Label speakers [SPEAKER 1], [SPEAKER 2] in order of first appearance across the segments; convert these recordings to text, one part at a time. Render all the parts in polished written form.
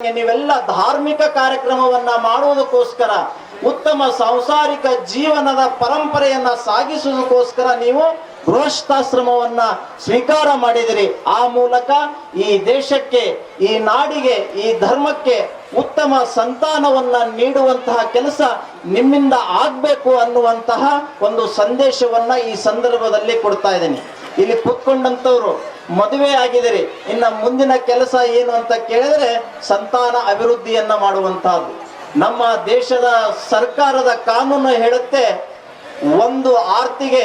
[SPEAKER 1] ನೀವೆಲ್ಲ ಧಾರ್ಮಿಕ ಕಾರ್ಯಕ್ರಮವನ್ನ ಮಾಡುವುದಕ್ಕೋಸ್ಕರ ಉತ್ತಮ ಸಾಂಸಾರಿಕ ಜೀವನದ ಪರಂಪರೆಯನ್ನ ಸಾಗಿಸುವುದಕ್ಕೋಸ್ಕರ ನೀವು ಗೃಹಸ್ಥಾಶ್ರಮವನ್ನ ಸ್ವೀಕಾರ ಮಾಡಿದಿರಿ. ಆ ಮೂಲಕ ಈ ದೇಶಕ್ಕೆ, ಈ ನಾಡಿಗೆ, ಈ ಧರ್ಮಕ್ಕೆ ಉತ್ತಮ ಸಂತಾನವನ್ನ ನೀಡುವಂತಹ ಕೆಲಸ ನಿಮ್ಮಿಂದ ಆಗ್ಬೇಕು ಅನ್ನುವಂತಹ ಒಂದು ಸಂದೇಶವನ್ನ ಈ ಸಂದರ್ಭದಲ್ಲಿ ಕೊಡ್ತಾ ಇದ್ದೀನಿ. ಇಲ್ಲಿ ಕೂತ್ಕೊಂಡಂತವ್ರು ಮದುವೆ ಆಗಿದಿರಿ, ಇನ್ನ ಮುಂದಿನ ಕೆಲಸ ಏನು ಅಂತ ಕೇಳಿದ್ರೆ ಸಂತಾನ ಅಭಿವೃದ್ಧಿಯನ್ನ ಮಾಡುವಂತಹದ್ದು. ನಮ್ಮ ದೇಶದ ಸರ್ಕಾರದ ಕಾನೂನು ಹೇಳುತ್ತೆ, ಒಂದು ಆರ್ತಿಗೆ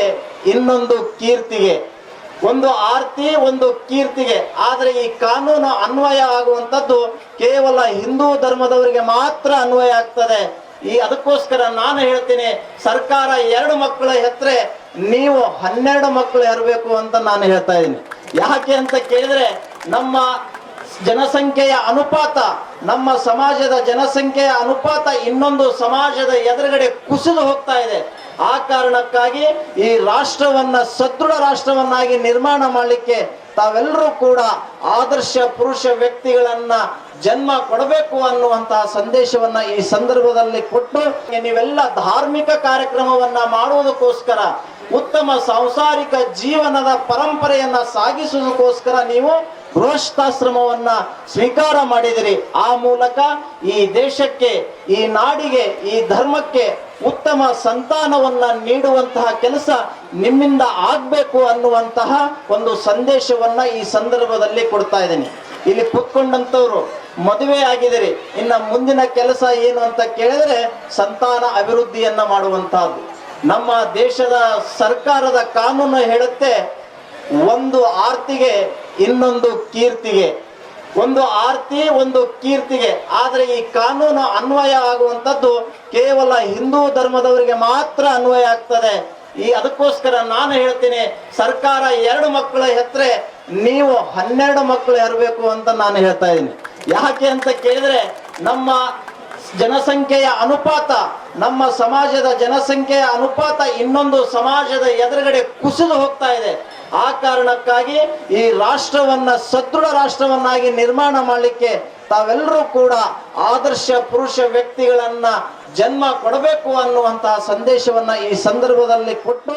[SPEAKER 1] ಇನ್ನೊಂದು ಕೀರ್ತಿಗೆ, ಒಂದು ಆರ್ತಿ ಒಂದು ಕೀರ್ತಿಗೆ. ಆದರೆ ಈ ಕಾನೂನು ಅನ್ವಯ ಆಗುವಂಥದ್ದು ಕೇವಲ ಹಿಂದೂ ಧರ್ಮದವರಿಗೆ ಮಾತ್ರ ಅನ್ವಯ ಆಗ್ತದೆ. ಅದಕ್ಕೋಸ್ಕರ ನಾನು ಹೇಳ್ತೀನಿ, ಸರ್ಕಾರ 2 ಮಕ್ಕಳು ಹೆತ್ತರೆ ನೀವು 12 ಮಕ್ಕಳು ಹೆರಬೇಕು ಅಂತ ನಾನು ಹೇಳ್ತಾ ಇದ್ದೀನಿ. ಯಾಕೆ ಅಂತ ಕೇಳಿದ್ರೆ, ನಮ್ಮ ಜನಸಂಖ್ಯೆಯ ಅನುಪಾತ, ನಮ್ಮ ಸಮಾಜದ ಜನಸಂಖ್ಯೆಯ ಅನುಪಾತ ಇನ್ನೊಂದು ಸಮಾಜದ ಎದುರುಗಡೆ ಕುಸಿದು ಹೋಗ್ತಾ ಇದೆ. ಆ ಕಾರಣಕ್ಕಾಗಿ ಈ ರಾಷ್ಟ್ರವನ್ನ ಸದೃಢ ರಾಷ್ಟ್ರವನ್ನಾಗಿ ನಿರ್ಮಾಣ ಮಾಡಲಿಕ್ಕೆ ತಾವೆಲ್ಲರೂ ಕೂಡ ಆದರ್ಶ ಪುರುಷ ವ್ಯಕ್ತಿಗಳನ್ನ ಜನ್ಮ ಕೊಡಬೇಕು ಅನ್ನುವಂತಹ ಸಂದೇಶವನ್ನ ಈ ಸಂದರ್ಭದಲ್ಲಿ ಕೊಟ್ಟು, ನೀವೆಲ್ಲ ಧಾರ್ಮಿಕ ಕಾರ್ಯಕ್ರಮವನ್ನ ಮಾಡುವುದಕ್ಕೋಸ್ಕರ ಉತ್ತಮ ಸಾಂಸಾರಿಕ ಜೀವನದ ಪರಂಪರೆಯನ್ನ ಸಾಗಿಸುವುದಕ್ಕೋಸ್ಕರ ನೀವು ಗೃಹಸ್ಥಾಶ್ರಮವನ್ನ ಸ್ವೀಕಾರ ಮಾಡಿದಿರಿ. ಆ ಮೂಲಕ ಈ ದೇಶಕ್ಕೆ, ಈ ನಾಡಿಗೆ, ಈ ಧರ್ಮಕ್ಕೆ ಉತ್ತಮ ಸಂತಾನವನ್ನ ನೀಡುವಂತಹ ಕೆಲಸ ನಿಮ್ಮಿಂದ ಆಗ್ಬೇಕು ಅನ್ನುವಂತಹ ಒಂದು ಸಂದೇಶವನ್ನ ಈ ಸಂದರ್ಭದಲ್ಲಿ ಕೊಡ್ತಾ ಇದ್ದೀನಿ. ಇಲ್ಲಿ ಕೂತ್ಕೊಂಡಂತವ್ರು ಮದುವೆ ಆಗಿದಿರಿ, ಇನ್ನ ಮುಂದಿನ ಕೆಲಸ ಏನು ಅಂತ ಕೇಳಿದ್ರೆ ಸಂತಾನ ಅಭಿವೃದ್ಧಿಯನ್ನ ಮಾಡುವಂತಹದ್ದು. ನಮ್ಮ ದೇಶದ ಸರ್ಕಾರದ ಕಾನೂನು ಹೇಳುತ್ತೆ, ಒಂದು ಆರ್ತಿಗೆ ಇನ್ನೊಂದು ಕೀರ್ತಿಗೆ, ಒಂದು ಆರ್ತಿ ಒಂದು ಕೀರ್ತಿಗೆ. ಆದರೆ ಈ ಕಾನೂನು ಅನ್ವಯ ಆಗುವಂಥದ್ದು ಕೇವಲ ಹಿಂದೂ ಧರ್ಮದವರಿಗೆ ಮಾತ್ರ ಅನ್ವಯ ಆಗ್ತದೆ. ಅದಕ್ಕೋಸ್ಕರ ನಾನು ಹೇಳ್ತೀನಿ, ಸರ್ಕಾರ 2 ಮಕ್ಕಳು ಹೆತ್ತರೆ ನೀವು 12 ಮಕ್ಕಳು ಹೆರಬೇಕು ಅಂತ ನಾನು ಹೇಳ್ತಾ ಇದ್ದೀನಿ. ಯಾಕೆ ಅಂತ ಕೇಳಿದ್ರೆ, ನಮ್ಮ ಜನಸಂಖ್ಯೆಯ ಅನುಪಾತ, ನಮ್ಮ ಸಮಾಜದ ಜನಸಂಖ್ಯೆಯ ಅನುಪಾತ ಇನ್ನೊಂದು ಸಮಾಜದ ಎದುರುಗಡೆ ಕುಸಿದು ಹೋಗ್ತಾ ಇದೆ. ಆ ಕಾರಣಕ್ಕಾಗಿ ಈ ರಾಷ್ಟ್ರವನ್ನ ಸದೃಢ ರಾಷ್ಟ್ರವನ್ನಾಗಿ ನಿರ್ಮಾಣ ಮಾಡಲಿಕ್ಕೆ ತಾವೆಲ್ಲರೂ ಕೂಡ ಆದರ್ಶ ಪುರುಷ ವ್ಯಕ್ತಿಗಳನ್ನ ಜನ್ಮ ಕೊಡಬೇಕು ಅನ್ನುವಂತಹ ಸಂದೇಶವನ್ನ ಈ ಸಂದರ್ಭದಲ್ಲಿ ಕೊಟ್ಟು